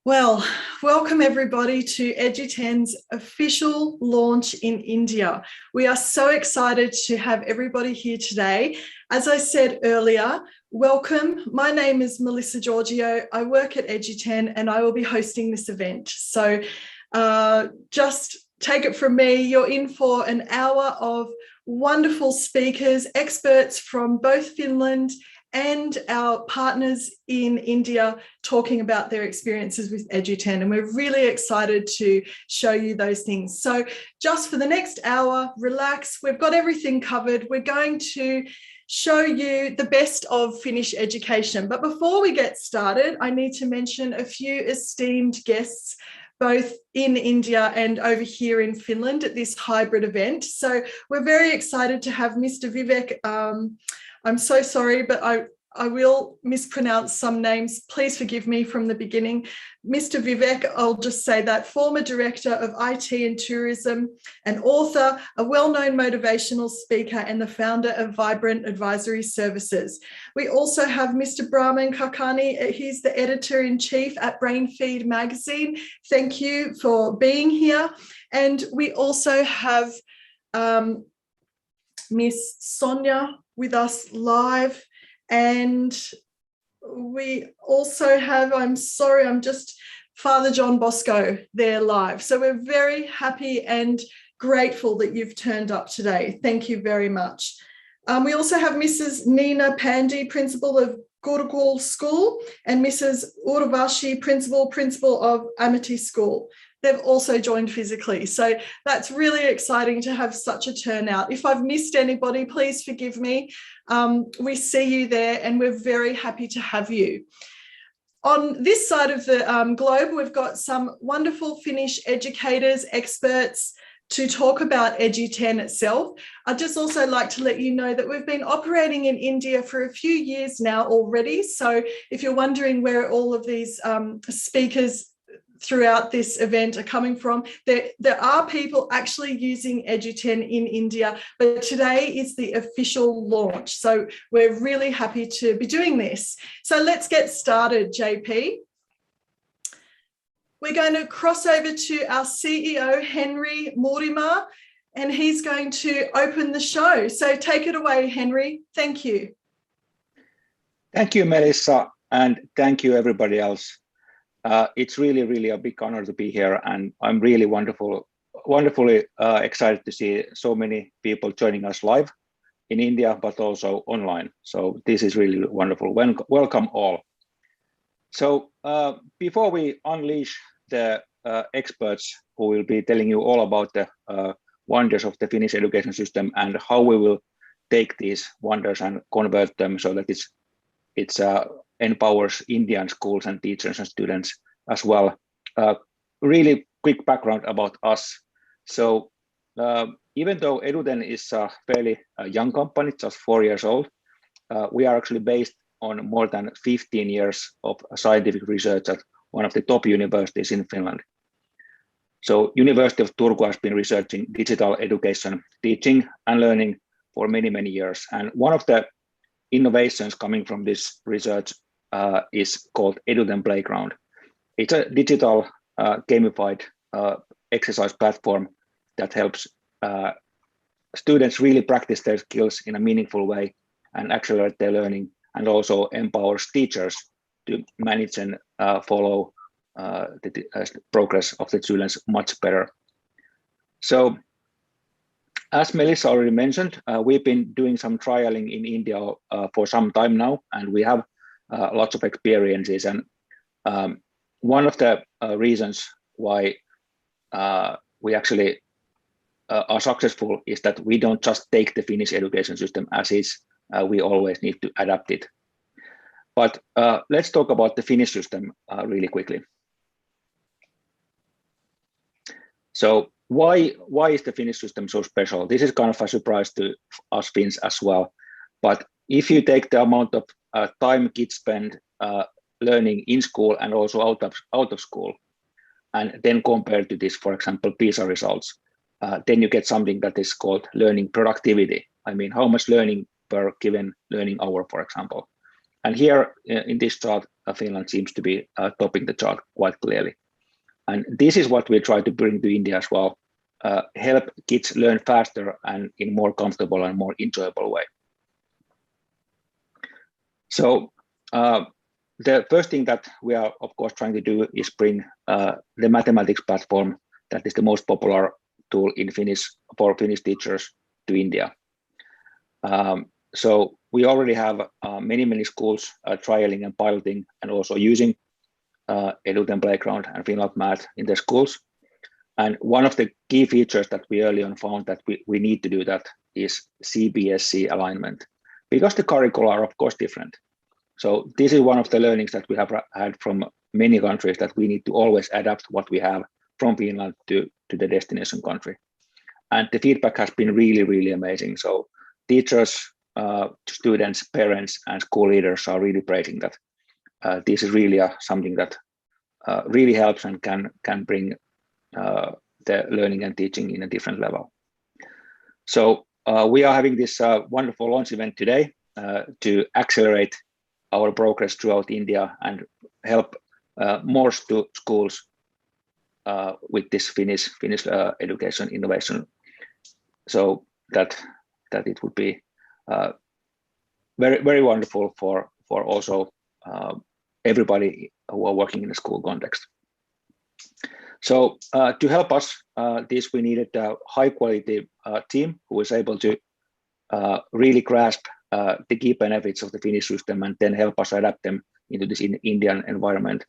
Well, welcome everybody to Eduten's official launch in India. We are so excited to have everybody here today. As I said earlier, welcome. My name is Melissa Giorgio. I work at Eduten and I will be hosting this event. So just take it from me, you're in for an hour of wonderful speakers, experts from both Finland and our partners in India talking about their experiences with Eduten. And we're really excited to show you those things. So just for the next hour, relax. We've got everything covered. We're going to show you the best of Finnish education. But before we get started, I need to mention a few esteemed guests both in India and over here in Finland at this hybrid event. So we're very excited to have Mr. Vivek. I'm so sorry, but I will mispronounce some names. Please forgive me from the beginning. Mr. Vivek, I'll just say that, former director of IT and tourism, an author, a well-known motivational speaker, and the founder of Vibrant Advisory Services. We also have Mr. Brahman Kakani. He's the editor-in-chief at Brainfeed magazine. Thank you for being here. And we also have Miss Sonia with us live, and we also have, I'm just Father John Bosco there live. So we're very happy and grateful that you've turned up today. Thank you very much. We also have Mrs. Nina Pandey, principal of Gurukul School, and Mrs. Urvashi, principal of Amity School. They've also joined physically. So that's really exciting to have such a turnout. If I've missed anybody, please forgive me. We see you there and we're very happy to have you. On this side of the globe, we've got some wonderful Finnish educators, experts to talk about Eduten itself. I'd just also like to let you know that we've been operating in India for a few years now already. So if you're wondering where all of these speakers throughout this event are coming from, there are people actually using Eduten in India, but today is the official launch. So we're really happy to be doing this. So let's get started, JP. We're going to cross over to our CEO, Henry Mortimer, and he's going to open the show. So take it away, Henry. Thank you. Thank you, Melissa, and thank you, everybody else. It's really a big honor to be here, and I'm really wonderfully excited to see so many people joining us live in India, but also online. So this is really wonderful. Welcome all. So before we unleash the experts who will be telling you all about the wonders of the Finnish education system and how we will take these wonders and convert them so that it's empowers Indian schools and teachers and students as well. Really quick background about us. So even though Eduten is a fairly young company, just 4 years old, we are actually based on more than 15 years of scientific research at one of the top universities in Finland. So University of Turku has been researching digital education, teaching and learning for many years. And one of the innovations coming from this research is called Eduten Playground. It's a digital gamified exercise platform that helps students really practice their skills in a meaningful way and accelerate their learning, and also empowers teachers to manage and follow the progress of the students much better. So as Melissa already mentioned, we've been doing some trialing in India for some time now, and we have lots of experiences. And one of the reasons why we actually are successful is that we don't just take the Finnish education system as is, we always need to adapt it. But let's talk about the Finnish system really quickly. So why is the Finnish system so special? This is kind of a surprise to us Finns as well. But if you take the amount of time kids spend learning in school and also out of school, and then compare to this, for example, PISA results, then you get something that is called learning productivity. I mean, how much learning per given learning hour, for example. And here in this chart, Finland seems to be topping the chart quite clearly. And this is what we try to bring to India as well, help kids learn faster and in more comfortable and more enjoyable way. So the first thing that we are, of course, trying to do is bring the mathematics platform that is the most popular tool in Finnish for Finnish teachers to India. So we already have many schools trialing and piloting and also using Eduten Playground and Finland Math in their schools. And one of the key features that we early on found that we need to do that is CBSC alignment, because the curricula are of course different. So this is one of the learnings that we have had from many countries, that we need to always adapt what we have from Finland to the destination country. And the feedback has been really amazing. So teachers, students, parents, and school leaders are really praising that. This is really something that really helps and can bring the learning and teaching in a different level. So we are having this wonderful launch event today to accelerate our progress throughout India and help more schools with this Finnish education innovation, so that it would be very wonderful for also everybody who are working in the school context. So to help us this, we needed a high quality team who is able to really grasp the key benefits of the Finnish system and then help us adapt them into this Indian environment.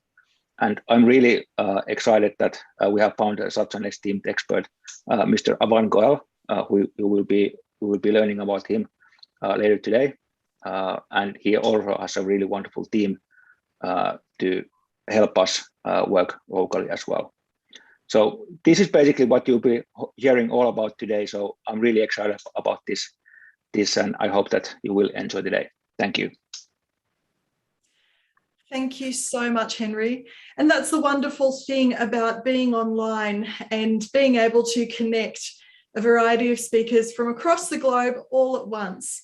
And I'm really excited that we have found such an esteemed expert, Mr. Avan Goel, who will be learning about him later today. And he also has a really wonderful team to help us work locally as well. So this is basically what you'll be hearing all about today. So I'm really excited about this, and I hope that you will enjoy the day. Thank you. Thank you so much, Henry. And that's the wonderful thing about being online and being able to connect a variety of speakers from across the globe all at once.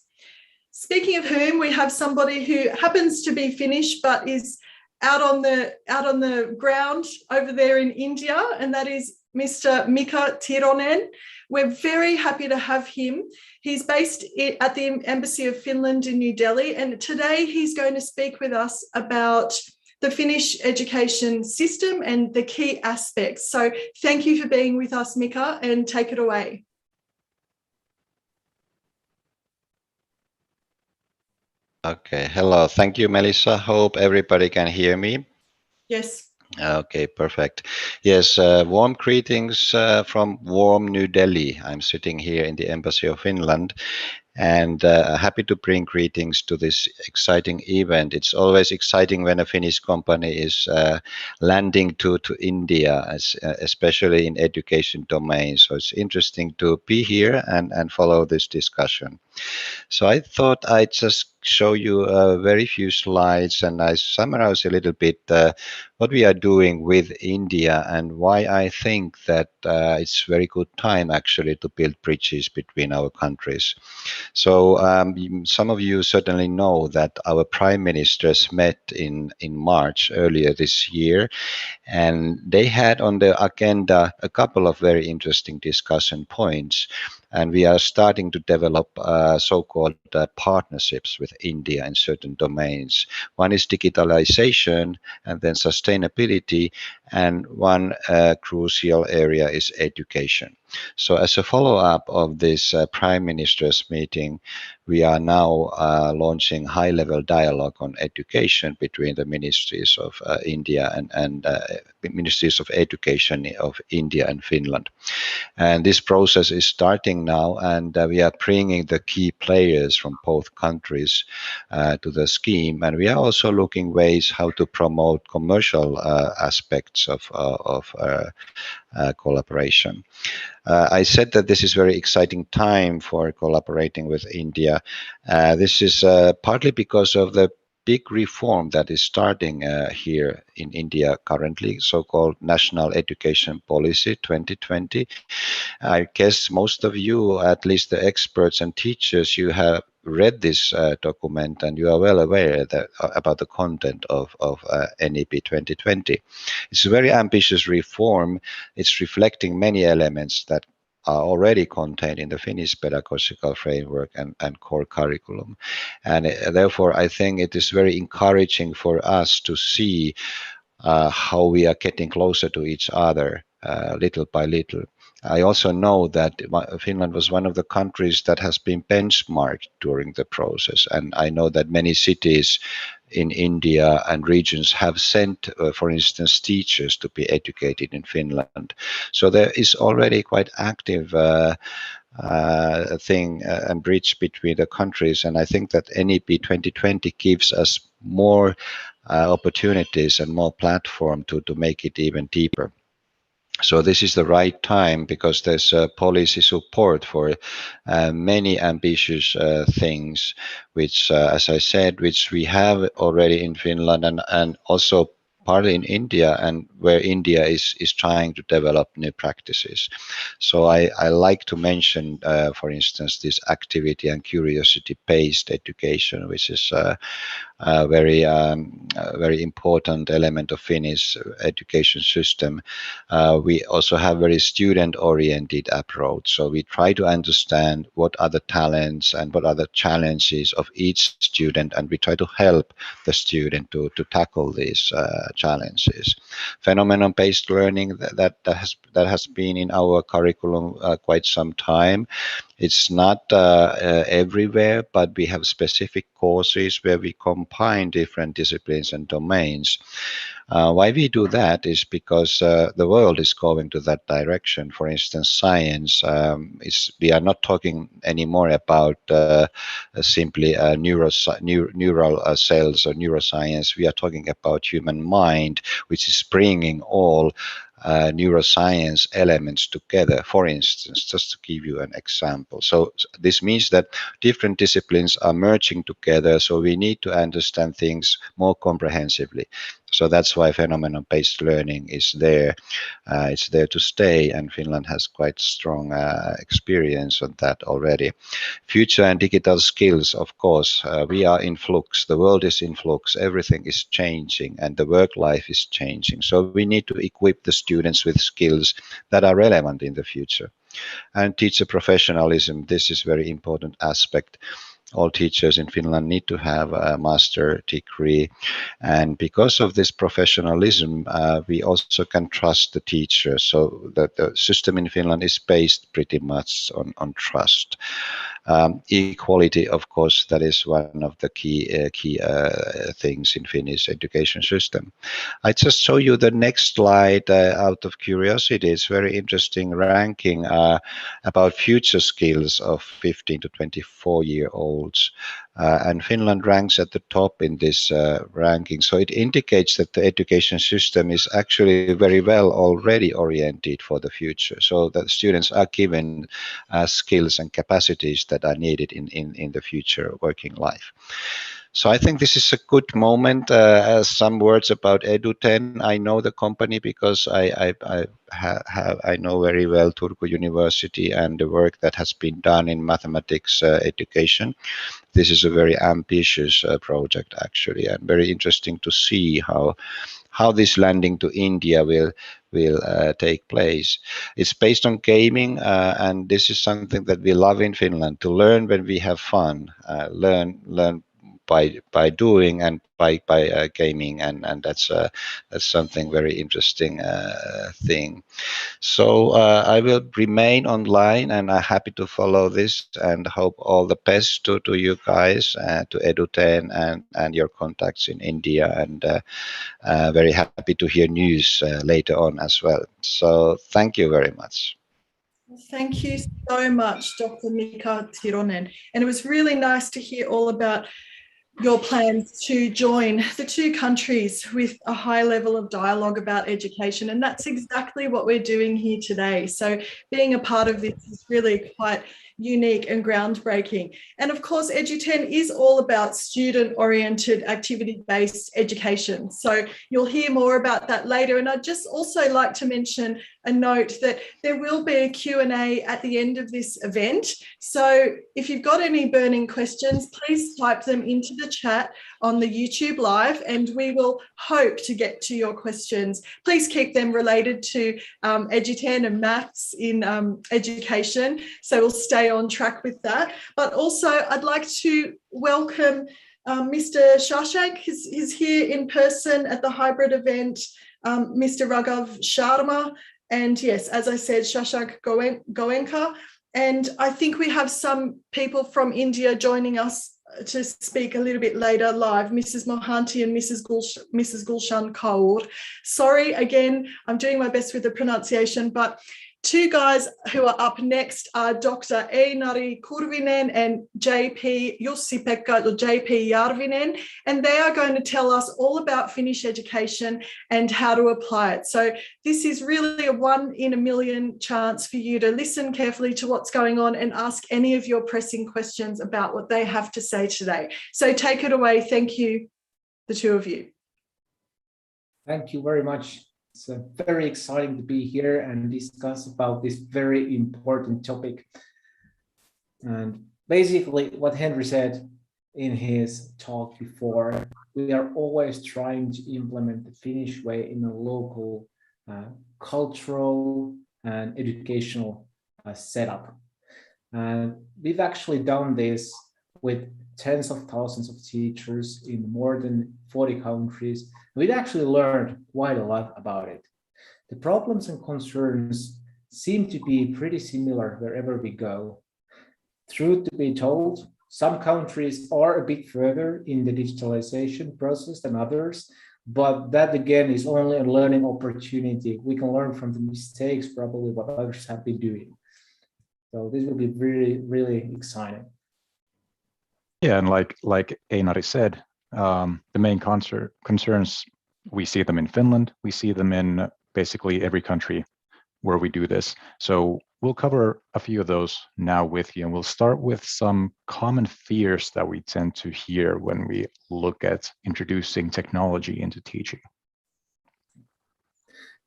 Speaking of whom, we have somebody who happens to be Finnish but is out on the ground over there in India, and that is Mr. Mika Tironen. We're very happy to have him. He's based at the Embassy of Finland in New Delhi, and today he's going to speak with us about the Finnish education system and the key aspects. So thank you for being with us, Mika, and take it away. Okay, hello. Thank you, Melissa. Hope everybody can hear me. Yes. Okay, perfect. Yes, warm greetings from warm New Delhi. I'm sitting here in the Embassy of Finland, and happy to bring greetings to this exciting event. It's always exciting when a Finnish company is landing to India, especially in education domain. So it's interesting to be here and follow this discussion. So I thought I'd just show you a very few slides, and I summarize a little bit what we are doing with India and why I think that it's very good time actually to build bridges between our countries. So some of you certainly know that our prime ministers met in March earlier this year, and they had on the agenda a couple of very interesting discussion points. And we are starting to develop so-called partnerships with India in certain domains. One is digitalization, and then sustainability, and one crucial area is education. So as a follow-up of this Prime Minister's meeting, we are now launching high-level dialogue on education between the ministries of India and ministries of education of India and Finland. And this process is starting now, and we are bringing the key players from both countries to the scheme. And we are also looking ways how to promote commercial aspects of collaboration. I said that this is very exciting time for collaborating with India. This is partly because of the big reform that is starting here in India currently, so-called National Education Policy 2020. I guess most of you, at least the experts and teachers, you have read this document and you are well aware that, about the content of NEP 2020. It's a very ambitious reform. It's reflecting many elements that are already contained in the Finnish pedagogical framework and core curriculum. And therefore, I think it is very encouraging for us to see how we are getting closer to each other little by little. I also know that Finland was one of the countries that has been benchmarked during the process. And I know that many cities in India and regions have sent, for instance, teachers to be educated in Finland. So there is already quite active thing and bridge between the countries. And I think that NEP 2020 gives us more opportunities and more platform to make it even deeper. So this is the right time because there's policy support for many ambitious things, which, as I said, which we have already in Finland and also partly in India, and where India is trying to develop new practices. So I like to mention, for instance, this activity and curiosity-based education, which is a very important element of Finnish education system. We also have very student-oriented approach. So we try to understand what are the talents and what are the challenges of each student, and we try to help the student to tackle these challenges. Phenomenon-based learning that has been in our curriculum quite some time. It's not everywhere, but we have specific courses where we combine different disciplines and domains. Why we do that is because the world is going to that direction. For instance, science, we are not talking anymore about simply neural cells or neuroscience. We are talking about human mind, which is bringing all neuroscience elements together, for instance, just to give you an example. So this means that different disciplines are merging together, so we need to understand things more comprehensively. So that's why phenomenon-based learning is there. It's there to stay, and Finland has quite strong experience on that already. Future and digital skills, of course, we are in flux. The world is in flux. Everything is changing, and the work life is changing. So we need to equip the students with skills that are relevant in the future. And teacher professionalism, this is very important aspect. All teachers in Finland need to have a master degree. And because of this professionalism, we also can trust the teacher. So the system in Finland is based pretty much on trust. Equality, of course, that is one of the key things in Finnish education system. I just show you the next slide out of curiosity. It's very interesting ranking about future skills of 15 to 24-year-olds. And Finland ranks at the top in this ranking. So it indicates that the education system is actually very well already oriented for the future. So that students are given skills and capacities that are needed in the future working life. So I think this is a good moment. Some words about Eduten. I know the company because I know very well Turku University and the work that has been done in mathematics education. This is a very ambitious project actually, and very interesting to see how this landing to India will take place. It's based on gaming, and this is something that we love in Finland, to learn when we have fun, learn by doing and by gaming, and that's something very interesting thing. So I will remain online, and I'm happy to follow this, and hope all the best to you guys, to Eduten and your contacts in India, and very happy to hear news later on as well. So thank you very much. Thank you so much, Dr. Mika Tironen. And it was really nice to hear all about your plans to join the two countries with a high level of dialogue about education. And that's exactly what we're doing here today. So being a part of this is really quite unique and groundbreaking. And of course, Eduten is all about student-oriented, activity-based education. So you'll hear more about that later. And I'd just also like to mention a note that there will be a Q&A at the end of this event. So if you've got any burning questions, please type them into the chat on the YouTube live, and we will hope to get to your questions. Please keep them related to Eduten and maths in education, so we'll stay on track with that. But also I'd like to welcome Mr. Shashank is here in person at the hybrid event, Mr. Raghav Sharma, and yes, as I said, Shashank Goenka. And I think we have some people from India joining us to speak a little bit later live, Mrs. Mohanty and Mrs. Gulshan Kaur. Sorry, again, I'm doing my best with the pronunciation, but two guys who are up next are Dr. Einari Kurvinen and JP Jussi-Pekka or JP Jarvinen, and they are going to tell us all about Finnish education and how to apply it. So this is really a 1 in a million chance for you to listen carefully to what's going on and ask any of your pressing questions about what they have to say today. So take it away. Thank you, the two of you. Thank you very much. It's very exciting to be here and discuss about this very important topic. And basically what Henry said in his talk before, we are always trying to implement the Finnish way in a local cultural and educational setup. And we've actually done this with tens of thousands of teachers in more than 40 countries. We've actually learned quite a lot about it. The problems and concerns seem to be pretty similar wherever we go. Truth to be told, some countries are a bit further in the digitalization process than others, but that again is only a learning opportunity. We can learn from the mistakes, probably what others have been doing. So this will be really, really exciting. Yeah, and like Einari said, the main concerns, we see them in Finland, we see them in basically every country where we do this. So we'll cover a few of those now with you, and we'll start with some common fears that we tend to hear when we look at introducing technology into teaching.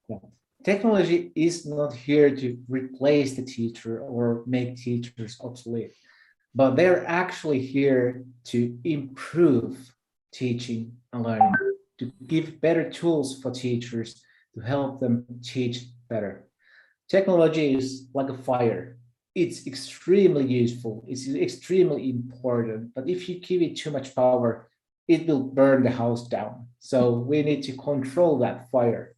Yeah. Technology is not here to replace the teacher or make teachers obsolete, but they're actually here to improve teaching and learning, to give better tools for teachers to help them teach better. Technology is like a fire. It's extremely useful, it's extremely important, but if you give it too much power, it will burn the house down. So we need to control that fire.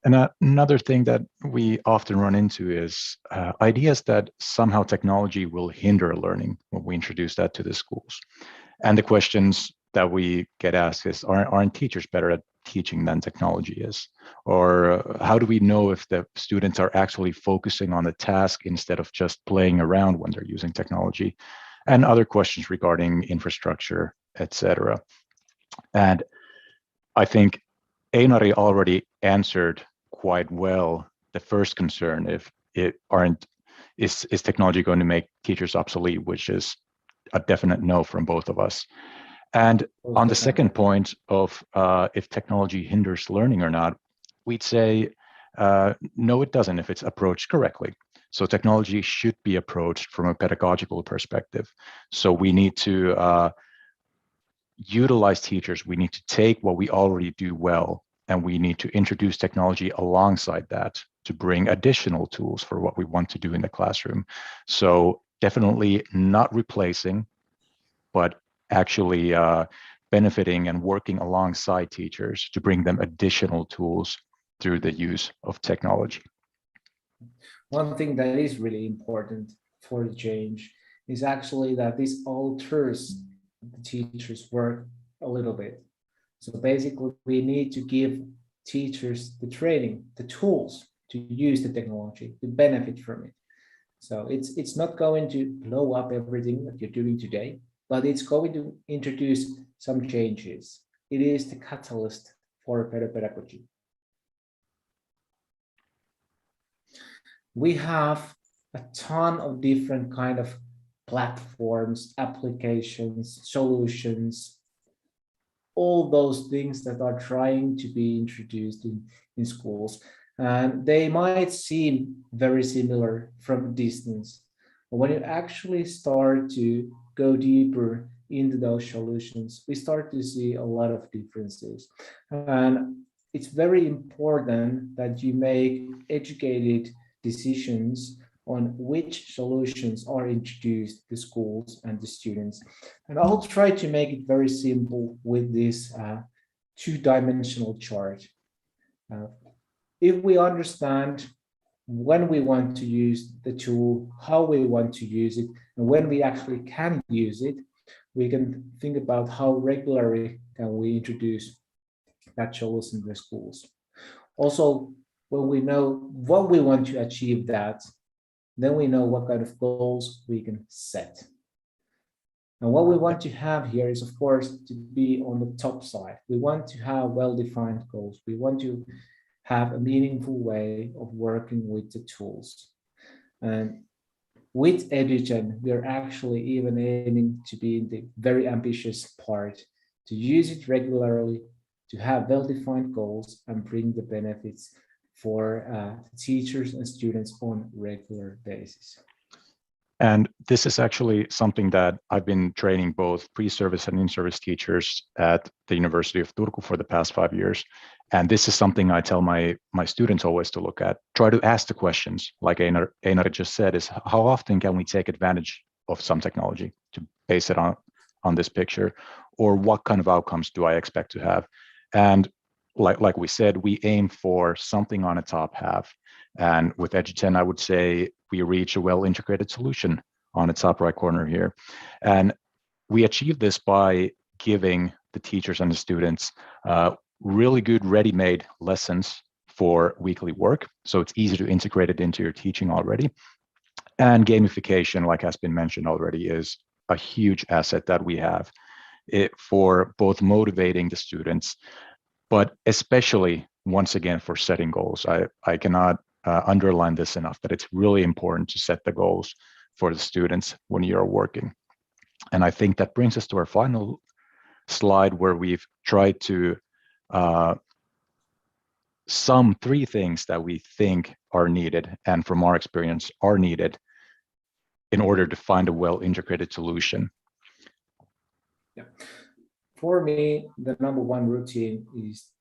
And another thing that we often run into is ideas that somehow technology will hinder learning when we introduce that to the schools. And the questions that we get asked is, aren't teachers better at teaching than technology is? Or how do we know if the students are actually focusing on the task instead of just playing around when they're using technology? And other questions regarding infrastructure, etc. And I think Einari already answered quite well the first concern, if is technology going to make teachers obsolete, which is a definite no from both of us. And on the second point of if technology hinders learning or not, we'd say no, it doesn't if it's approached correctly. So technology should be approached from a pedagogical perspective. So we need to utilize teachers. We need to take what we already do well, and we need to introduce technology alongside that to bring additional tools for what we want to do in the classroom. So definitely not replacing, but actually benefiting and working alongside teachers to bring them additional tools through the use of technology. One thing that is really important for the change is actually that this alters the teachers' work a little bit. So basically, we need to give teachers the training, the tools to use the technology, to benefit from it. So it's not going to blow up everything that you're doing today, but it's going to introduce some changes. It is the catalyst for better pedagogy. We have a ton of different kind of platforms, applications, solutions, all those things that are trying to be introduced in schools. And they might seem very similar from a distance. But when you actually start to go deeper into those solutions, we start to see a lot of differences. And it's very important that you make educated decisions on which solutions are introduced to schools and to students. And I'll try to make it very simple with this two-dimensional chart. If we understand when we want to use the tool, how we want to use it, and when we actually can use it, we can think about how regularly can we introduce that tools in the schools. Also, when we know what we want to achieve that, then we know what kind of goals we can set. And what we want to have here is, of course, to be on the top side. We want to have well-defined goals. We want to have a meaningful way of working with the tools. And with Eduten, we are actually even aiming to be in the very ambitious part, to use it regularly, to have well-defined goals and bring the benefits for teachers and students on a regular basis. And this is actually something that I've been training both pre-service and in-service teachers at the University of Turku for the past 5 years. And this is something I tell my students always to look at. Try to ask the questions, like Einar just said, is how often can we take advantage of some technology, to base it on this picture, or what kind of outcomes do I expect to have? And like we said, we aim for something on a top half. And with Eduten, I would say we reach a well-integrated solution on the top right corner here. And we achieve this by giving the teachers and the students really good ready-made lessons for weekly work. So it's easy to integrate it into your teaching already. And gamification, like has been mentioned already, is a huge asset that we have for both motivating the students, but especially, once again, for setting goals. I cannot underline this enough, that it's really important to set the goals for the students when you're working. And I think that brings us to our final slide, where we've tried to sum 3 things that we think are needed, and from our experience are needed, in order to find a well-integrated solution. Yeah. For me, the number one routine is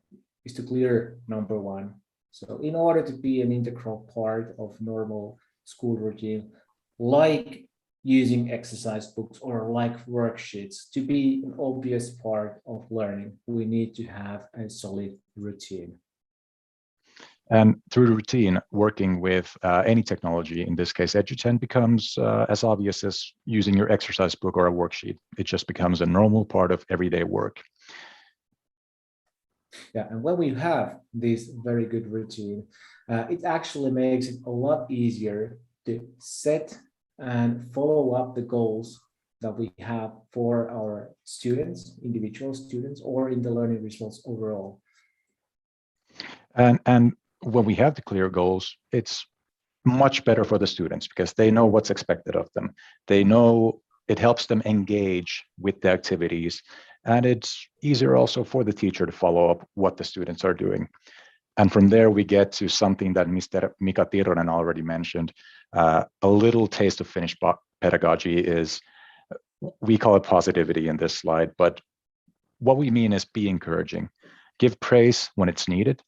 to clear number one. So in order to be an integral part of normal school routine, like using exercise books or like worksheets, to be an obvious part of learning, we need to have a solid routine. And through the routine, working with any technology, in this case Eduten, becomes as obvious as using your exercise book or a worksheet. It just becomes a normal part of everyday work. Yeah, and when we have this very good routine, it actually makes it a lot easier to set and follow up the goals that we have for our students, individual students, or in the learning results overall. And when we have the clear goals, it's much better for the students because they know what's expected of them. They know it helps them engage with the activities, and it's easier also for the teacher to follow up what the students are doing. And from there, we get to something that Mr. Mika Tironen already mentioned. A little taste of Finnish pedagogy is, we call it positivity in this slide, but what we mean is be encouraging. Give praise when it's needed.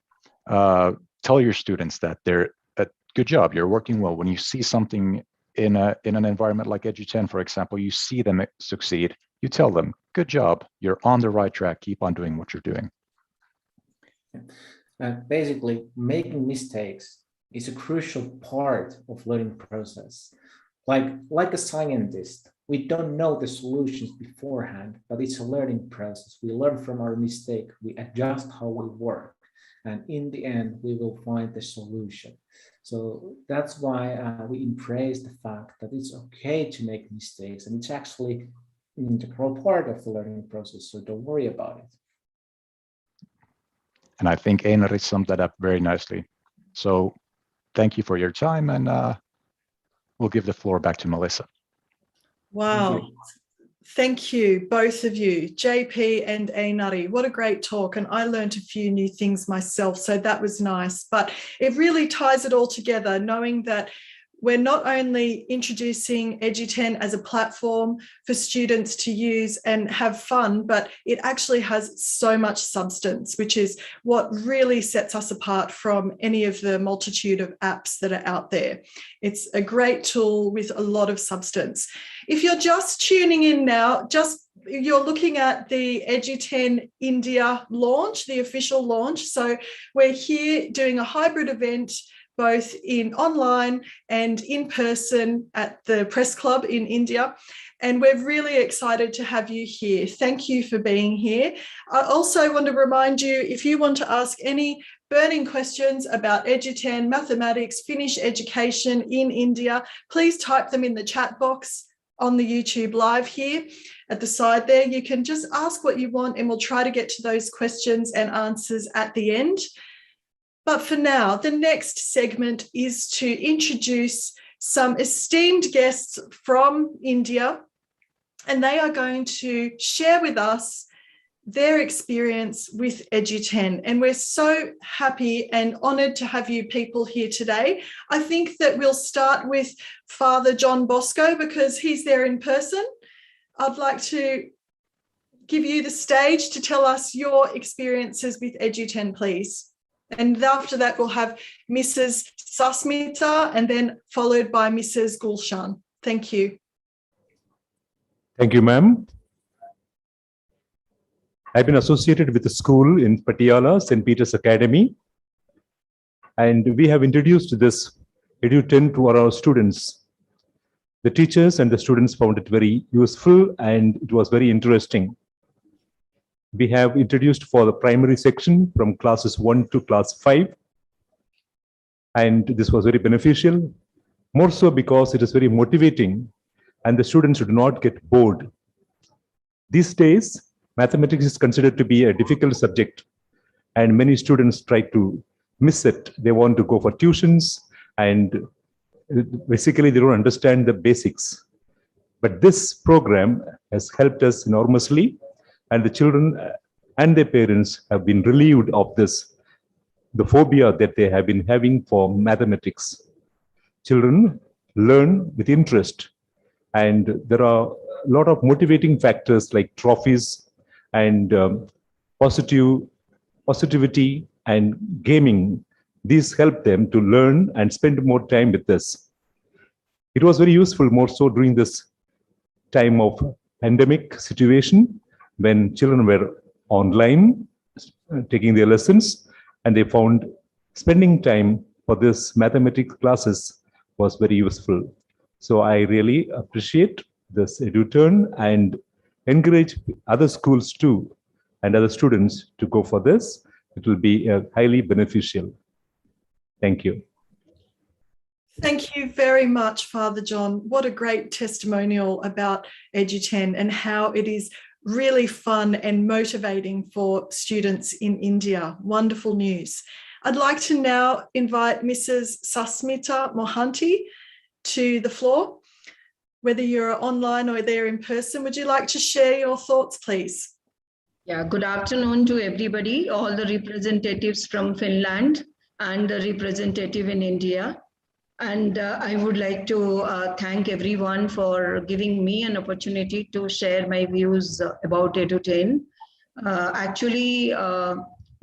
Tell your students that they're a good job, you're working well. When you see something in an environment like Eduten, for example, you see them succeed, you tell them, good job, you're on the right track, keep on doing what you're doing. Basically, making mistakes is a crucial part of learning process. Like a scientist, we don't know the solutions beforehand, but it's a learning process. We learn from our mistake, we adjust how we work, and in the end, we will find the solution. So that's why we embrace the fact that it's okay to make mistakes, and it's actually an integral part of the learning process, so don't worry about it. And I think Einar summed that up very nicely. So thank you for your time, and we'll give the floor back to Melissa. Wow. Thank you, both of you, JP and Einari. What a great talk. And I learned a few new things myself, so that was nice. But it really ties it all together, knowing that we're not only introducing Eduten as a platform for students to use and have fun, but it actually has so much substance, which is what really sets us apart from any of the multitude of apps that are out there. It's a great tool with a lot of substance. If you're just tuning in now, you're looking at the Eduten India launch, the official launch. So we're here doing a hybrid event, both in online and in person at the press club in India. And we're really excited to have you here. Thank you for being here. I also want to remind you, if you want to ask any burning questions about Eduten, mathematics, Finnish education in India, please type them in the chat box on the YouTube live here at the side there. You can just ask what you want and we'll try to get to those questions and answers at the end. But for now, the next segment is to introduce some esteemed guests from India, and they are going to share with us their experience with Eduten. And we're so happy and honoured to have you people here today. I think that we'll start with Father John Bosco because he's there in person. I'd like to give you the stage to tell us your experiences with Eduten, please. And after that, we'll have Mrs. Sasmita and then followed by Mrs. Gulshan. Thank you. Thank you, ma'am. I've been associated with the school in Patiala, St. Peter's Academy. And we have introduced this Eduten to our students. The teachers and the students found it very useful and it was very interesting. We have introduced for the primary section from classes 1 to class 5. And this was very beneficial, more so because it is very motivating and the students do not get bored. These days, mathematics is considered to be a difficult subject and many students try to miss it. They want to go for tuitions and basically they don't understand the basics. But this program has helped us enormously. And the children and their parents have been relieved of the phobia that they have been having for mathematics. Children learn with interest, and there are a lot of motivating factors like trophies and positivity and gaming. These help them to learn and spend more time with this. It was very useful more so during this time of pandemic situation, when children were online taking their lessons and they found spending time for this mathematics classes was very useful. So I really appreciate this Eduten and encourage other schools too and other students to go for this. It will be highly beneficial. Thank you. Thank you very much, Father John. What a great testimonial about Eduten and how it is really fun and motivating for students in India. Wonderful news. I'd like to now invite Mrs. Sasmita Mohanty to the floor. Whether you're online or there in person, would you like to share your thoughts, please? Yeah, good afternoon to everybody, all the representatives from Finland and the representative in India. And I would like to thank everyone for giving me an opportunity to share my views about Eduten. Actually,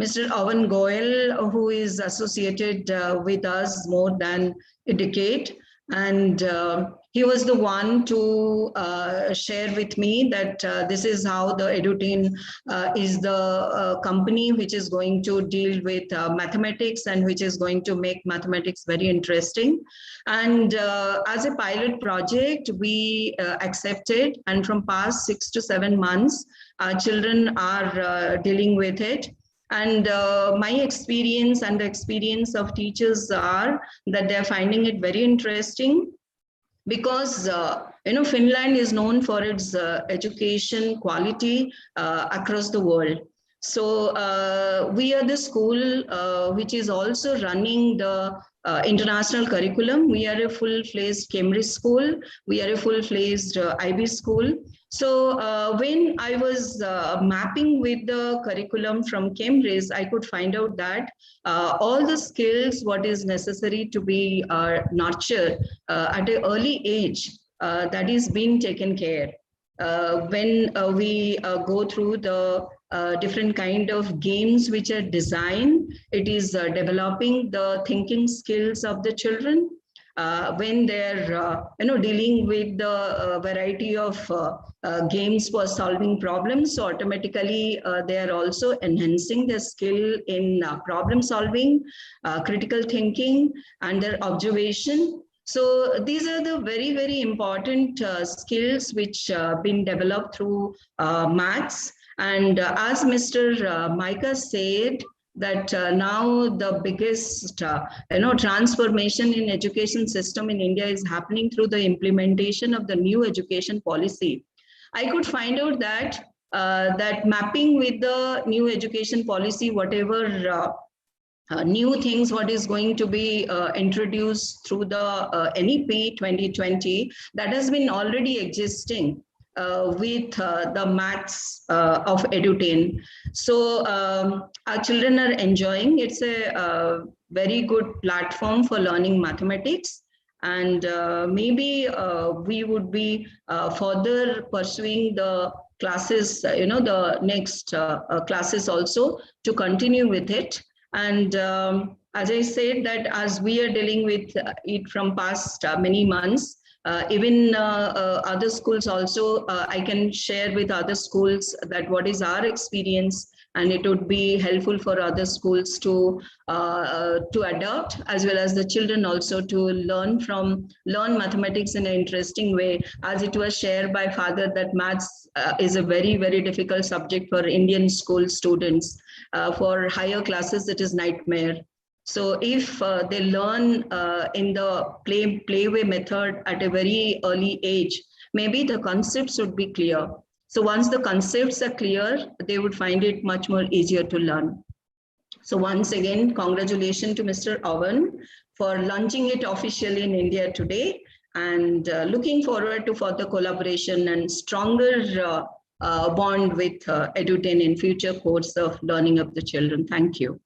Mr. Avan Goel, who is associated with us more than a decade, and he was the one to share with me that this is how the Eduten is the company which is going to deal with mathematics and which is going to make mathematics very interesting. And as a pilot project, we accepted, and from past 6 to 7 months, children are dealing with it. And my experience and the experience of teachers are that they're finding it very interesting, because Finland is known for its education quality across the world. So we are the school which is also running the international curriculum. We are a full-fledged Cambridge school. We are a full-fledged IB school. So when I was mapping with the curriculum from Cambridge, I could find out that all the skills what is necessary to be nurtured at an early age, that is being taken care. When we go through the different kind of games which are designed, it is developing the thinking skills of the children. When they're dealing with the variety of games for solving problems, so automatically they are also enhancing their skill in problem solving, critical thinking, and their observation. So these are the very, very important skills which been developed through maths. And as Mr. Micah said, that now the biggest transformation in education system in India is happening through the implementation of the new education policy. I could find out that that mapping with the new education policy, whatever new things what is going to be introduced through the NEP 2020, that has been already existing with the maths of Eduten. So our children are enjoying. It's a very good platform for learning mathematics. And maybe we would be further pursuing the classes, the next classes also to continue with it. And as I said, that as we are dealing with it from past many months, even other schools also, I can share with other schools that what is our experience, and it would be helpful for other schools to adopt, as well as the children also to learn mathematics in an interesting way. As it was shared by Father, that maths is a very, very difficult subject for Indian school students. For higher classes, it is nightmare. So if they learn in the playway method at a very early age, maybe the concepts would be clear. So once the concepts are clear, they would find it much more easier to learn. So once again, congratulations to Mr. Owen for launching it officially in India today, and looking forward to further collaboration and stronger bond with Eduten in future course of learning of the children. Thank you.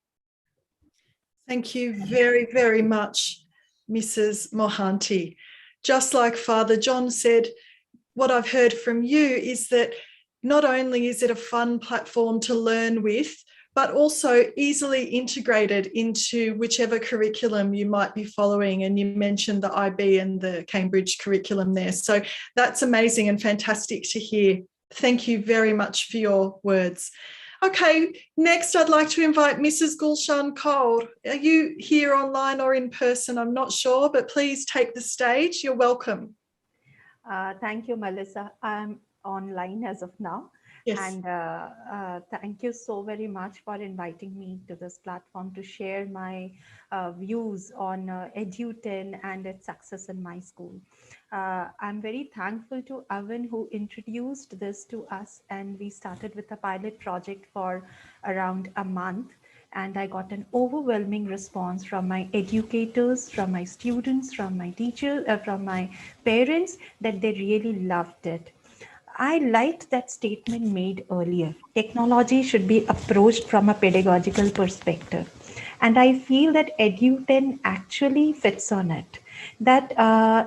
Thank you very, very much, Mrs. Mohanty. Just like Father John said, what I've heard from you is that not only is it a fun platform to learn with, but also easily integrated into whichever curriculum you might be following. And you mentioned the IB and the Cambridge curriculum there. So that's amazing and fantastic to hear. Thank you very much for your words. Okay, next I'd like to invite Mrs. Gulshan Kaur. Are you here online or in person? I'm not sure, but please take the stage. You're welcome. Thank you, Melissa. I'm online as of now. Yes. And thank you so very much for inviting me to this platform to share my views on Eduten and its success in my school. I'm very thankful to Owen who introduced this to us, and we started with a pilot project for around a month. And I got an overwhelming response from my educators, from my students, from my teachers, from my parents, that they really loved it. I liked that statement made earlier. Technology should be approached from a pedagogical perspective. And I feel that Eduten actually fits on it. That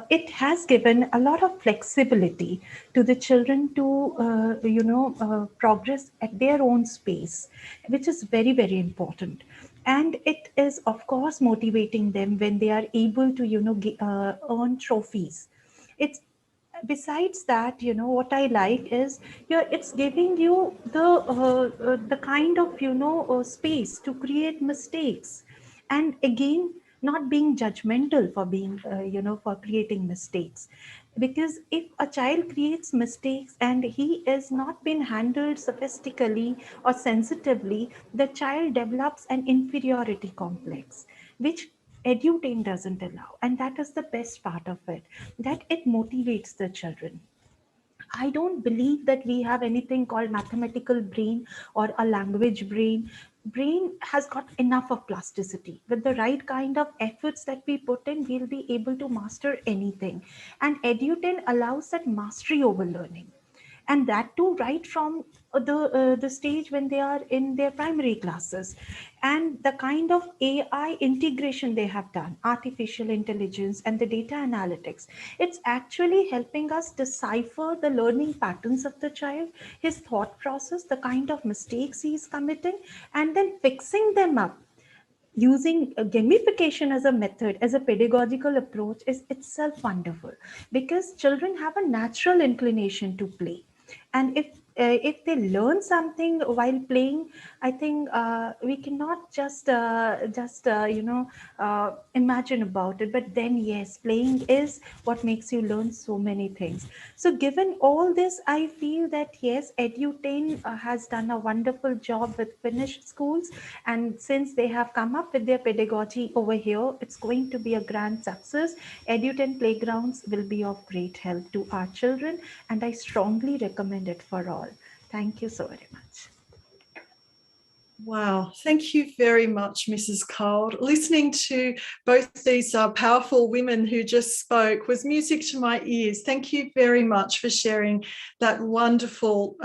it has given a lot of flexibility to the children to, progress at their own space, which is very, very important. And it is, of course, motivating them when they are able to, earn trophies. It's besides that, what I like is, it's giving you the kind of, space to create mistakes. And again, not being judgmental for being, for creating mistakes. Because if a child creates mistakes and he is not been handled sophistically or sensitively, the child develops an inferiority complex, which Eduten doesn't allow. And that is the best part of it, that it motivates the children. I don't believe that we have anything called mathematical brain or a language brain. Brain has got enough of plasticity. With the right kind of efforts that we put in, we'll be able to master anything. And Eduten allows that mastery over learning. And that too right from the stage when they are in their primary classes. And the kind of AI integration they have done, artificial intelligence and the data analytics, it's actually helping us decipher the learning patterns of the child, his thought process, the kind of mistakes he's committing, and then fixing them up using gamification as a method, as a pedagogical approach, is itself wonderful, because children have a natural inclination to play. And if they learn something while playing, I think we cannot just imagine about it. But then yes, playing is what makes you learn so many things. So given all this, I feel that yes, Eduten has done a wonderful job with Finnish schools. And since they have come up with their pedagogy over here, it's going to be a grand success. Eduten playgrounds will be of great help to our children, and I strongly recommend it for all. Thank you so very much. Wow, thank you very much, Mrs. Cole. Listening to both these powerful women who just spoke was music to my ears. Thank you very much for sharing that wonderful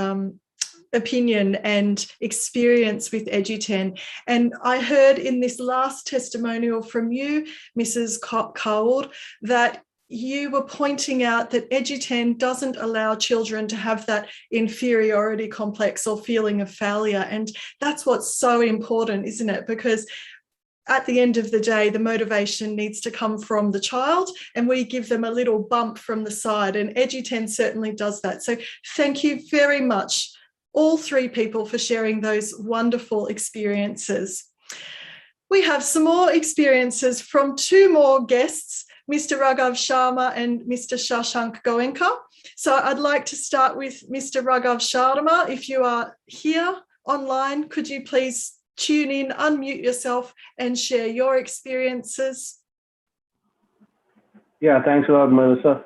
opinion and experience with Eduten. And I heard in this last testimonial from you, Mrs. Cole, that you were pointing out that Eduten doesn't allow children to have that inferiority complex or feeling of failure. And that's what's so important, isn't it? Because at the end of the day, the motivation needs to come from the child, and we give them a little bump from the side. And Eduten certainly does that. So thank you very much, all three people, for sharing those wonderful experiences. We have some more experiences from two more guests, Mr. Raghav Sharma and Mr. Shashank Goenka. So I'd like to start with Mr. Raghav Sharma. If you are here online, could you please tune in, unmute yourself and share your experiences? Yeah, thanks a lot, Melissa.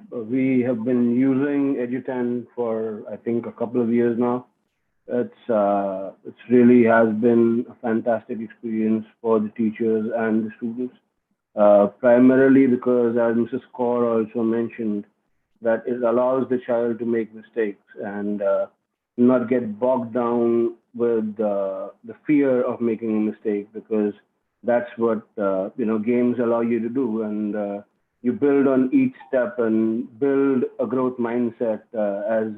We have been using Eduten for, I think, a couple of years now. It's really has been a fantastic experience for the teachers and the students. Primarily because, as Mrs. Kaur also mentioned, that it allows the child to make mistakes and not get bogged down with the fear of making a mistake, because that's what games allow you to do. And you build on each step and build a growth mindset, as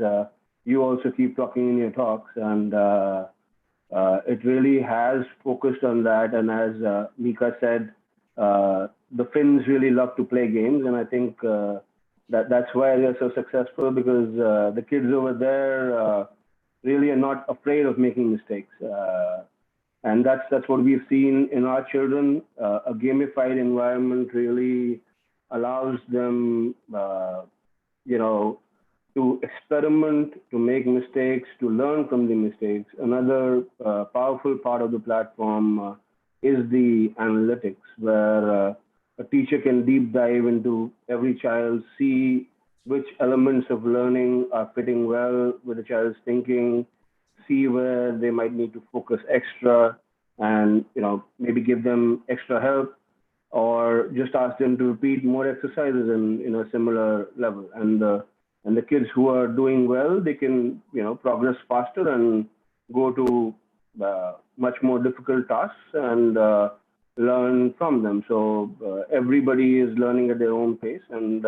you also keep talking in your talks. And it really has focused on that. And as Mika said, the Finns really love to play games, and I think that's why they're so successful, because the kids over there really are not afraid of making mistakes, and that's what we've seen in our children. A gamified environment really allows them, to experiment, to make mistakes, to learn from the mistakes. Another powerful part of the platform is the analytics, where a teacher can deep dive into every child, see which elements of learning are fitting well with the child's thinking, see where they might need to focus extra, and maybe give them extra help, or just ask them to repeat more exercises in a similar level. And the kids who are doing well, they can progress faster and go to much more difficult tasks and learn from them. So everybody is learning at their own pace and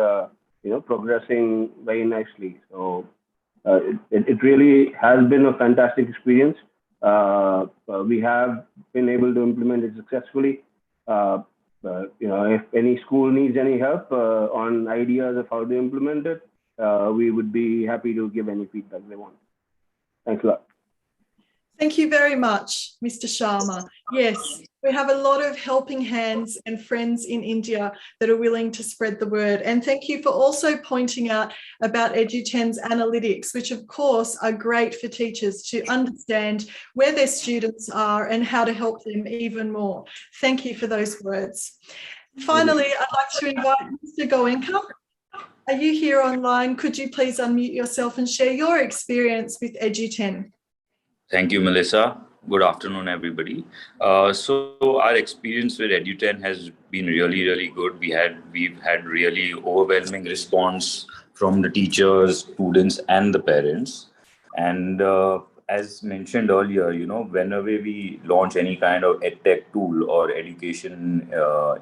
progressing very nicely. So it really has been a fantastic experience. We have been able to implement it successfully. If any school needs any help on ideas of how to implement it, we would be happy to give any feedback they want. Thanks a lot. Thank you very much, Mr. Sharma. Yes, we have a lot of helping hands and friends in India that are willing to spread the word. And thank you for also pointing out about Eduten's analytics, which of course are great for teachers to understand where their students are and how to help them even more. Thank you for those words. Finally, I'd like to invite Mr. Goenka. are you here online? Could you please unmute yourself and share your experience with Eduten? Thank you, Melissa. Good afternoon, everybody. So our experience with Eduten has been really, really good. We've had really overwhelming response from the teachers, students, and the parents. And as mentioned earlier, whenever we launch any kind of edtech tool or education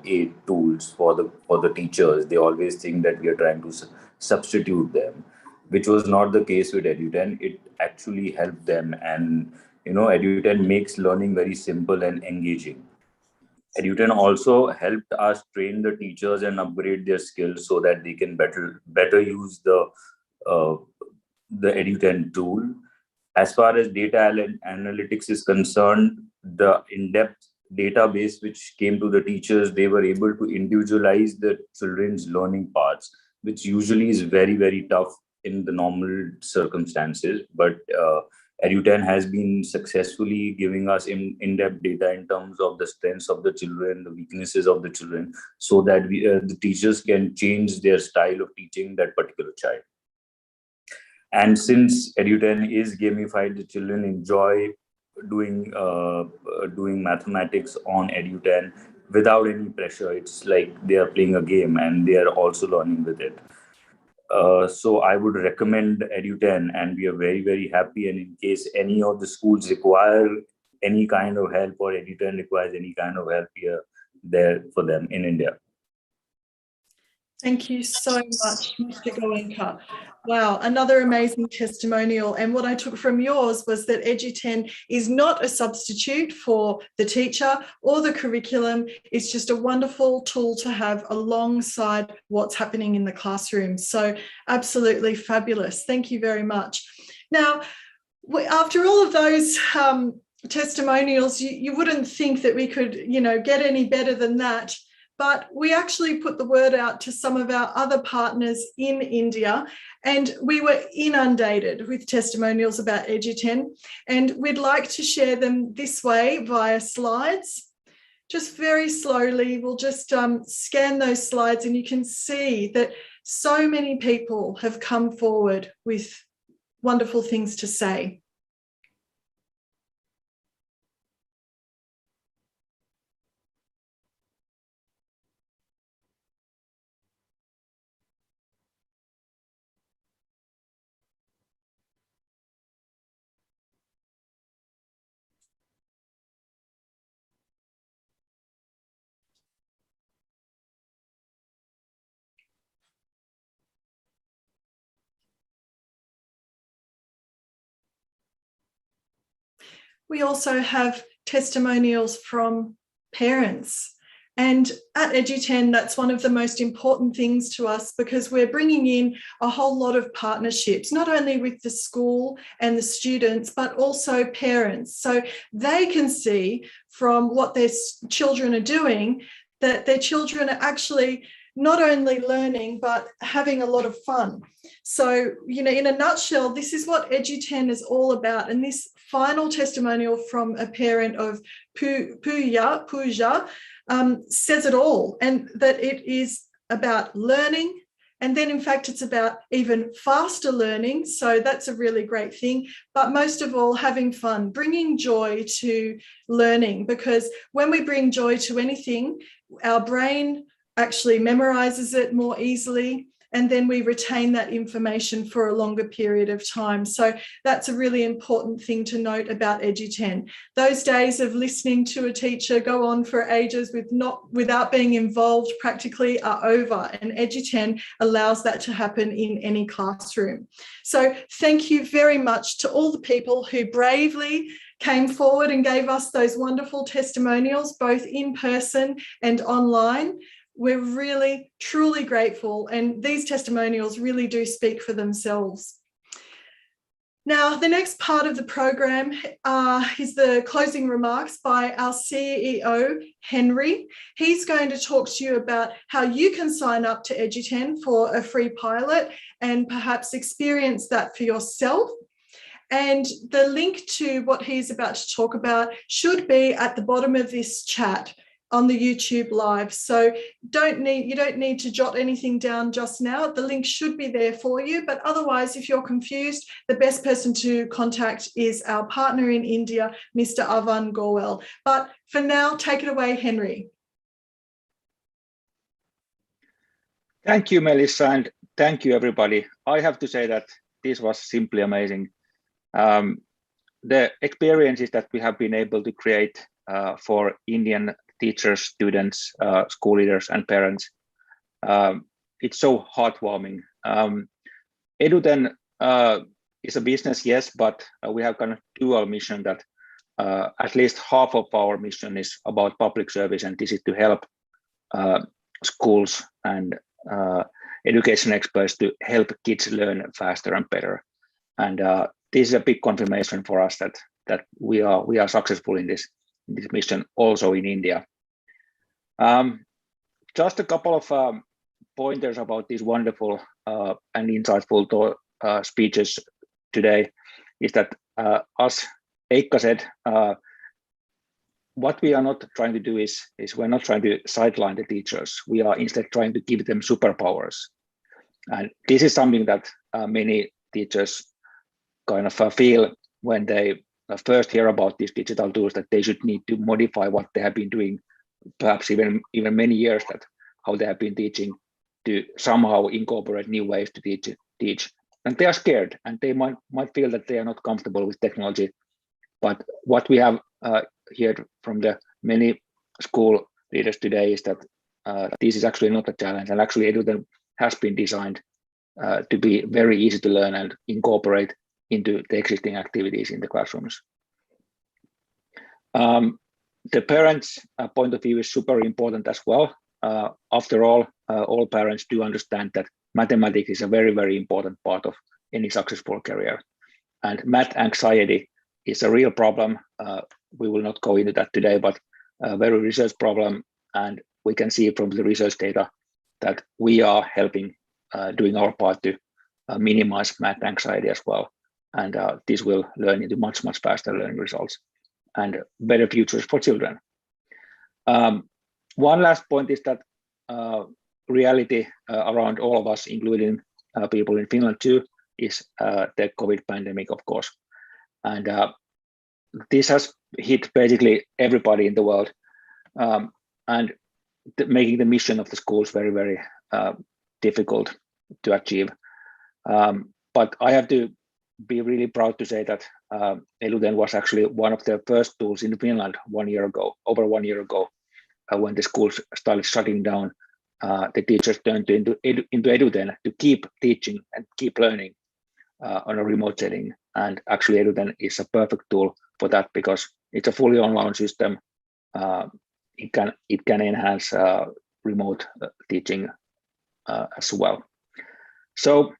aid tools for the teachers, they always think that we are trying to substitute them, which was not the case with Eduten. It actually helped them, and Eduten makes learning very simple and engaging. Eduten also helped us train the teachers and upgrade their skills so that they can better use the Eduten tool. As far as data analytics is concerned, the in-depth database which came to the teachers, they were able to individualize the children's learning paths, which usually is very, very tough in the normal circumstances. But Eduten has been successfully giving us in-depth data in terms of the strengths of the children, the weaknesses of the children, so that the teachers can change their style of teaching that particular child. And since Eduten is gamified, the children enjoy doing mathematics on Eduten without any pressure. It's like they are playing a game and they are also learning with it. So I would recommend Eduten, and we are very, very happy. And in case any of the schools require any kind of help, or Eduten requires any kind of help, we are there for them in India. Thank you so much, Mr. Goenka. Wow, another amazing testimonial. And what I took from yours was that Eduten is not a substitute for the teacher or the curriculum. It's just a wonderful tool to have alongside what's happening in the classroom. So absolutely fabulous. Thank you very much. Now, after all of those testimonials, you wouldn't think that we could, get any better than that. But we actually put the word out to some of our other partners in India, and we were inundated with testimonials about Eduten, and we'd like to share them this way via slides. Just very slowly, we'll just scan those slides, and you can see that so many people have come forward with wonderful things to say. We also have testimonials from parents. And at Eduten, that's one of the most important things to us, because we're bringing in a whole lot of partnerships, not only with the school and the students, but also parents. So they can see from what their children are doing that their children are actually not only learning, but having a lot of fun. So, in a nutshell, this is what Eduten is all about. And this final testimonial from a parent of Pooja says it all, and that it is about learning. And then, in fact, it's about even faster learning. So that's a really great thing. But most of all, having fun, bringing joy to learning, because when we bring joy to anything, our brain actually memorizes it more easily, and then we retain that information for a longer period of time. So that's a really important thing to note about Eduten. Those days of listening to a teacher go on for ages without being involved practically are over, and Eduten allows that to happen in any classroom. So thank you very much to all the people who bravely came forward and gave us those wonderful testimonials, both in person and online. We're really, truly grateful, and these testimonials really do speak for themselves. Now, the next part of the program is the closing remarks by our CEO, Henry. He's going to talk to you about how you can sign up to Eduten for a free pilot and perhaps experience that for yourself. And the link to what he's about to talk about should be at the bottom of this chat. on the YouTube live. So you don't need to jot anything down just now. The link should be there for you, but otherwise, if you're confused, the best person to contact is our partner in India, Mr. Avan Gowel. But for now, take it away, Henry. Thank you, Melissa, and thank you, everybody. I have to say that this was simply amazing. The experiences that we have been able to create for Indian teachers, students, school leaders, and parents, it's so heartwarming. Eduten is a business, yes, but we have kind of dual mission that at least half of our mission is about public service, and this is to help schools and education experts to help kids learn faster and better. And this is a big confirmation for us that we are successful in this mission also in India. Just a couple of pointers about these wonderful and insightful speeches today is that as Eikka said, what we are not trying to do is we're not trying to sideline the teachers. We are instead trying to give them superpowers. And this is something that many teachers kind of feel when they first hear about these digital tools, that they should need to modify what they have been doing, perhaps even many years, that how they have been teaching, to somehow incorporate new ways to teach. And they are scared, and they might feel that they are not comfortable with technology. But what we have heard from the many school leaders today is that this is actually not a challenge, and actually Eduten has been designed to be very easy to learn and incorporate into the existing activities in the classrooms. The parents' point of view is super important as well. After all parents do understand that mathematics is a very, very important part of any successful career. And math anxiety is a real problem. We will not go into that today, but a very research problem. And we can see from the research data that we are helping, doing our part to minimize math anxiety as well. And this will learn into much, much faster learning results and better futures for children. One last point is that reality around all of us, including people in Finland too, is the COVID pandemic, of course. And this has hit basically everybody in the world, and making the mission of the schools very, very difficult to achieve. But I have to be really proud to say that Eduten was actually one of the first tools in Finland over 1 year ago, when the schools started shutting down. The teachers turned into Eduten to keep teaching and keep learning on a remote setting. And actually Eduten is a perfect tool for that because it's a fully online system. It can enhance remote teaching as well. So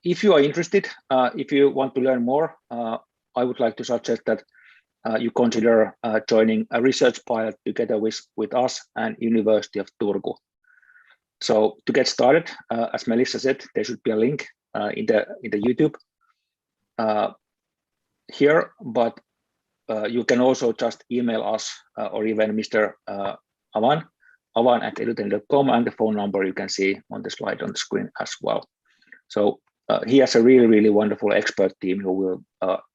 if you are interested, if you want to learn more, I would like to suggest that you consider joining a research pilot together with us and University of Turku. So to get started, as Melissa said, there should be a link in the YouTube here, but you can also just email us or even Mr. Avan at eduten.com, and the phone number you can see on the slide on the screen as well. So he has a really, really wonderful expert team who will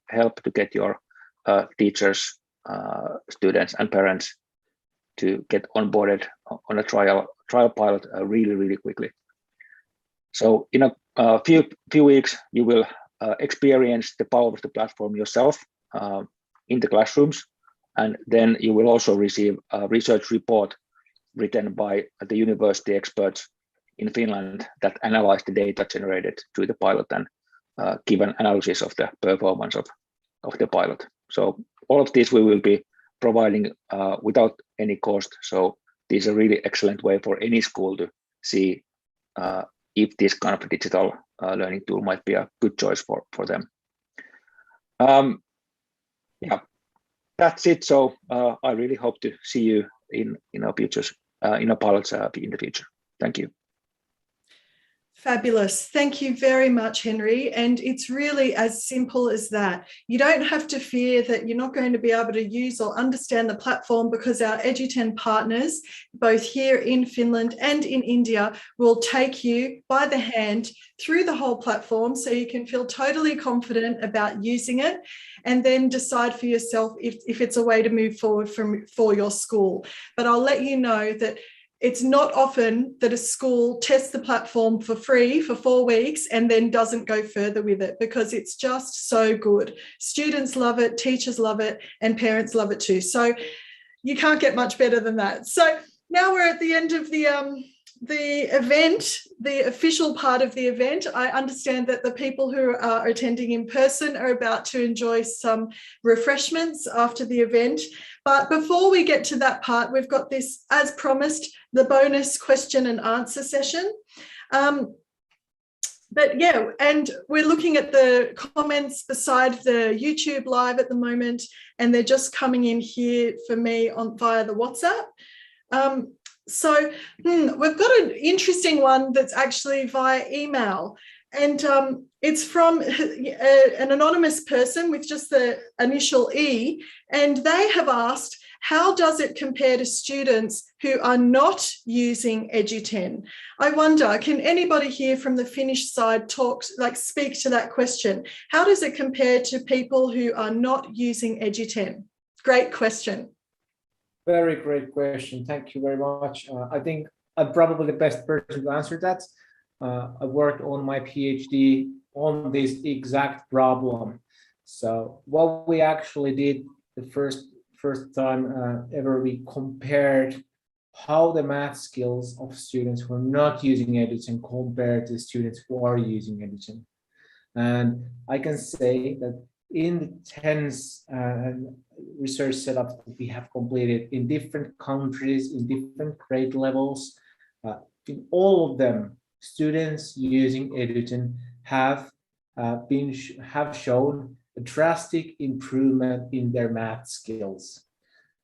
help to get your teachers, students, and parents to get onboarded on a trial pilot really, really quickly. So in a few weeks, you will experience the power of the platform yourself in the classrooms, and then you will also receive a research report written by the university experts in Finland that analyze the data generated through the pilot and give an analysis of the performance of the pilot. So all of this we will be providing without any cost. So this is a really excellent way for any school to see if this kind of digital learning tool might be a good choice for them. Yeah, that's it. So I really hope to see you in our futures, in our pilots in the future. Thank you. Fabulous. Thank you very much, Henry. And it's really as simple as that. You don't have to fear that you're not going to be able to use or understand the platform, because our Eduten partners, both here in Finland and in India, will take you by the hand through the whole platform so you can feel totally confident about using it, and then decide for yourself if it's a way to move forward for your school. But I'll let you know that it's not often that a school tests the platform for free for 4 weeks and then doesn't go further with it, because it's just so good. Students love it, teachers love it, and parents love it too. So you can't get much better than that. So now we're at the end of the event, the official part of the event. I understand that the people who are attending in person are about to enjoy some refreshments after the event. But before we get to that part, we've got this, as promised, the bonus question and answer session. But yeah, and we're looking at the comments beside the YouTube live at the moment, and they're just coming in here for me via the WhatsApp. So we've got an interesting one that's actually via email, and it's from an anonymous person with just the initial E, and they have asked, how does it compare to students who are not using Eduten? I wonder, can anybody here from the Finnish side speak to that question? How does it compare to people who are not using Eduten? Great question. Very great question. Thank you very much. I think I'm probably the best person to answer that. I worked on my PhD on this exact problem. So what we actually did the first time ever, we compared how the math skills of students who are not using Eduten compared to students who are using Eduten. And I can say that in the 10 research setups that we have completed in different countries, in different grade levels, in all of them, students using Eduten have shown a drastic improvement in their math skills.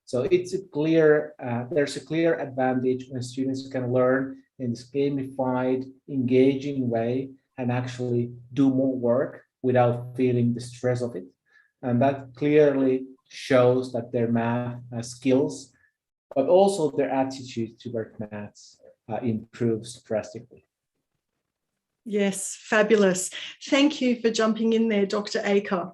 So it's a clear, there's a clear advantage when students can learn in this gamified, engaging way and actually do more work without feeling the stress of it. And that clearly shows that their math skills, but also their attitude toward maths improves drastically. Yes, fabulous. Thank you for jumping in there, Dr. Aker.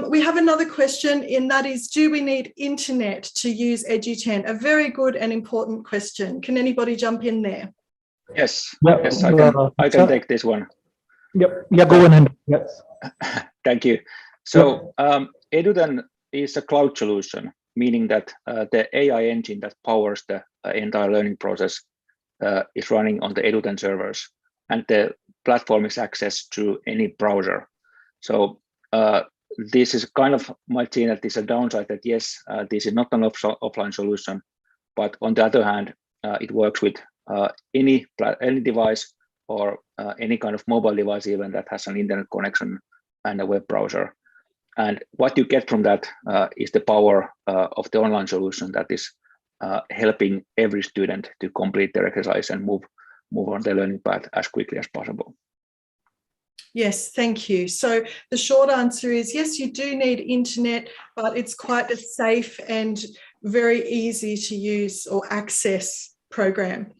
We have another question, and that is, do we need internet to use Eduten? A very good and important question. Can anybody jump in there? Yes, Yeah, yes, I can take this one. Yep. Yeah, go on. Yes. Thank you. So Eduten is a cloud solution, meaning that the AI engine that powers the entire learning process is running on the Eduten servers, and the platform is accessed to any browser. So this is kind of, might seem that this is a downside, that yes, this is not an offline solution, but on the other hand, it works with any device or any kind of mobile device even that has an internet connection and a web browser. And what you get from that is the power of the online solution that is helping every student to complete their exercise and move on the learning path as quickly as possible. Yes, thank you. So the short answer is yes, you do need internet, but it's quite a safe and very easy to use or access program.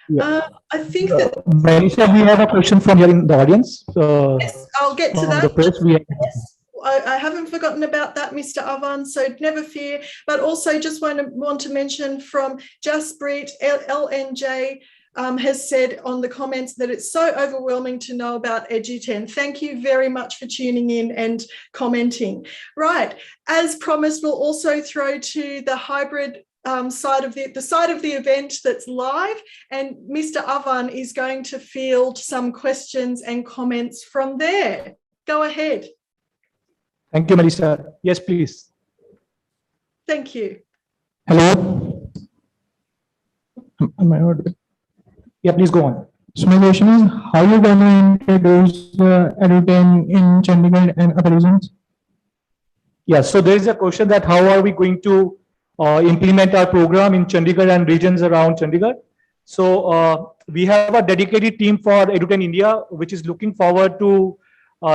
Yeah. I think that Manisha, we have a question from here in the audience. Yes, I'll get to that. Yes, I haven't forgotten about that, Mr. Avan, so never fear. But also just want to mention from Jasprit, LNJ, has said on the comments that it's so overwhelming to know about Eduten. Thank you very much for tuning in and commenting. Right, as promised, we'll also throw to the hybrid side of the event that's live, and Mr. Avan is going to field some questions and comments from there. Go ahead. Thank you, Melissa. Yes, please. Thank you. Hello. Am I audible? Yeah, please go on. So my question is, how are you going to introduce Eduten in Chandigarh and other regions? Yeah, so there is a question that how are we going to implement our program in Chandigarh and regions around Chandigarh? So we have a dedicated team for Eduten India, which is looking forward to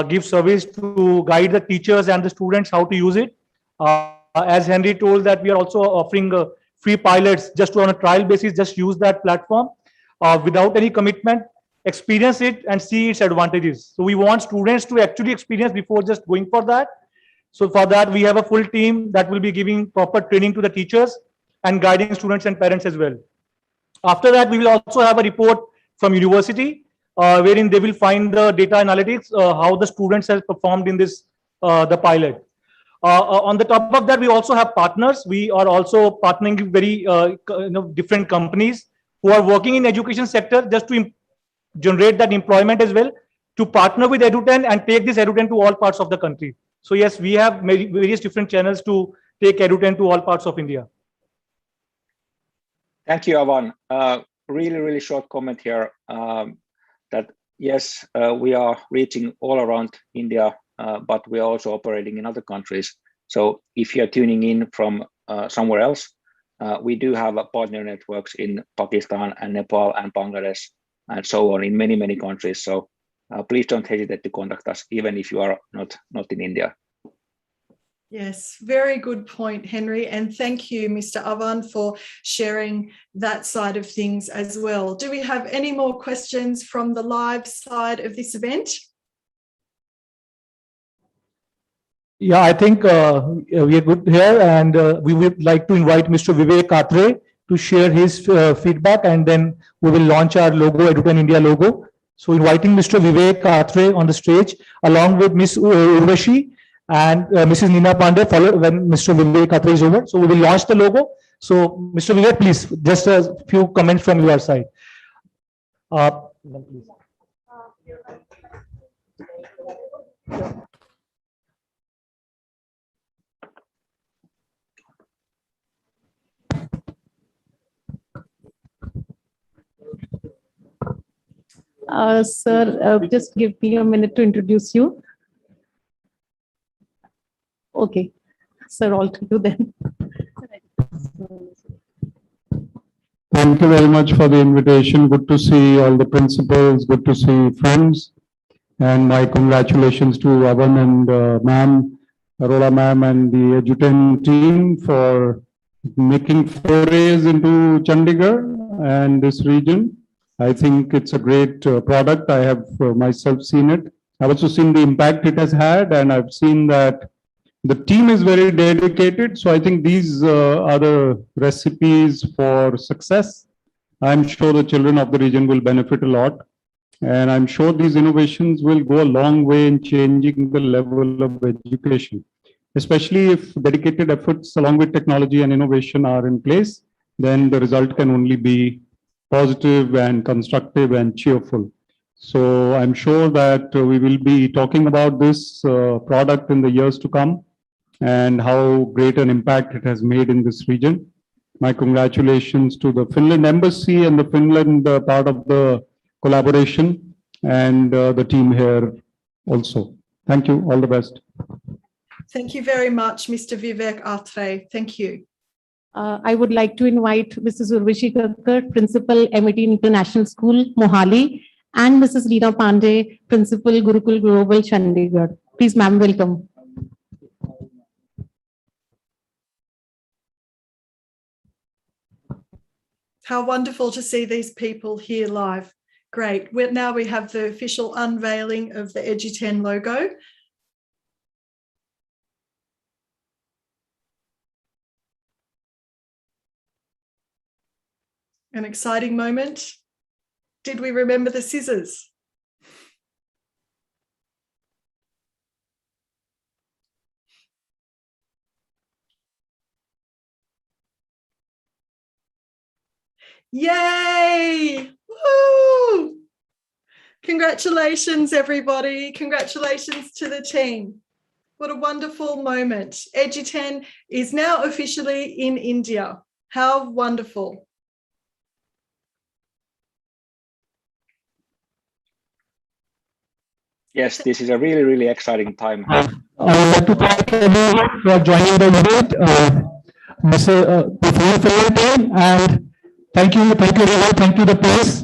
give service to guide the teachers and the students how to use it. As Henry told, that we are also offering free pilots just on a trial basis, just use that platform without any commitment, experience it and see its advantages. So we want students to actually experience before just going for that. So for that, we have a full team that will be giving proper training to the teachers and guiding students and parents as well. After that, we will also have a report from university wherein they will find the data analytics, how the students have performed in this, the pilot. On the top of that, we also have partners. We are also partnering with very different companies who are working in education sector just to generate that employment as well, to partner with Eduten and take this Eduten to all parts of the country. So yes, we have various different channels to take Eduten to all parts of India. Thank you, Avan. Really short comment here that yes, we are reaching all around India, but we are also operating in other countries. So if you're tuning in from somewhere else, we do have partner networks in Pakistan and Nepal and Bangladesh and so on in many countries. So please don't hesitate to contact us, even if you are not in India. Yes, very good point, Henry. And thank you, Mr. Avan, for sharing that side of things as well. Do we have any more questions from the live side of this event? Yeah, I think we are good here, and we would like to invite Mr. Vivek Atre to share his feedback, and then we will launch our logo, Eduten India logo. So inviting Mr. Vivek Atre on the stage, along with Ms. Urvashi and Mrs. Nina Pandey, followed when Mr. Vivek Atre is over. So we will launch the logo. So Mr. Vivek, please, just a few comments from your side. Sir, just give me a minute to introduce you. Okay, sir, all to you then. Thank you very much for the invitation. Good to see all the principals, good to see friends. And my congratulations to Avan and ma'am, Arola ma'am and the Eduten team for making forays into Chandigarh and this region. I think it's a great product. I have myself seen it. I've also seen the impact it has had, and I've seen that the team is very dedicated. So I think these are the recipes for success. I'm sure the children of the region will benefit a lot. And I'm sure these innovations will go a long way in changing the level of education, especially if dedicated efforts along with technology and innovation are in place, then the result can only be positive and constructive and cheerful. So I'm sure that we will be talking about this product in the years to come and how great an impact it has made in this region. My congratulations to the Finland Embassy and the Finland part of the collaboration and the team here also. Thank you. All the best. Thank you very much, Mr. Vivek Atre. Thank you. I would like to invite Mrs. Urvashi Kakkar, Principal, Amity International School, Mohali, and Mrs. Leena Pandey, Principal, Gurukul Global, Chandigarh. Please, ma'am, welcome. How wonderful to see these people here live. Great. Now we have the official unveiling of the Eduten logo. An exciting moment. Did we remember the scissors? Yay! Woo! Congratulations, everybody. Congratulations to the team. What a wonderful moment. Eduten is now officially in India. How wonderful. Yes, this is a really exciting time. I would like to thank everyone for joining the event, Mr. Finland team and Thank you everyone. Thank you the press.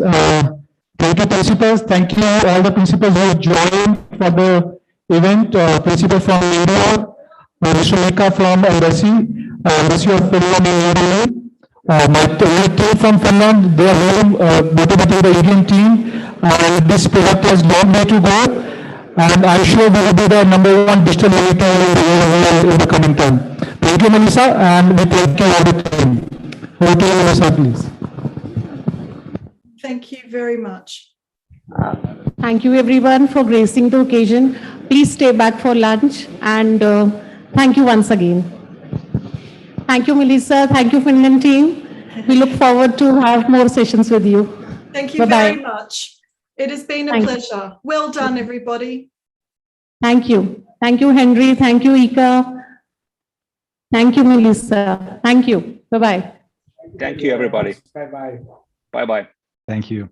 Thank you principals. Thank you all the principals who joined for the event. Principal from India, Mr. Mika from Embassy of Finland in India. My team from Finland, they are very motivated, the Indian team, and this product has long way to go. And I'm sure we will be the #1 digital editor in the coming time. Thank you, Melissa, and we thank you all the team. Over to you, Melissa, please. Thank you very much. Thank you everyone for gracing the occasion. Please stay back for lunch, and thank you once again. Thank you, Melissa. Thank you, Finland team. We look forward to have more sessions with you. Thank you Bye-bye. very much. It has been a Thank you. pleasure. Well done, everybody. Thank you. Thank you, Henry. Thank you, Ika. Thank you, Melissa. Thank you. Bye-bye. Thank you, everybody. Bye-bye. Bye-bye. Thank you.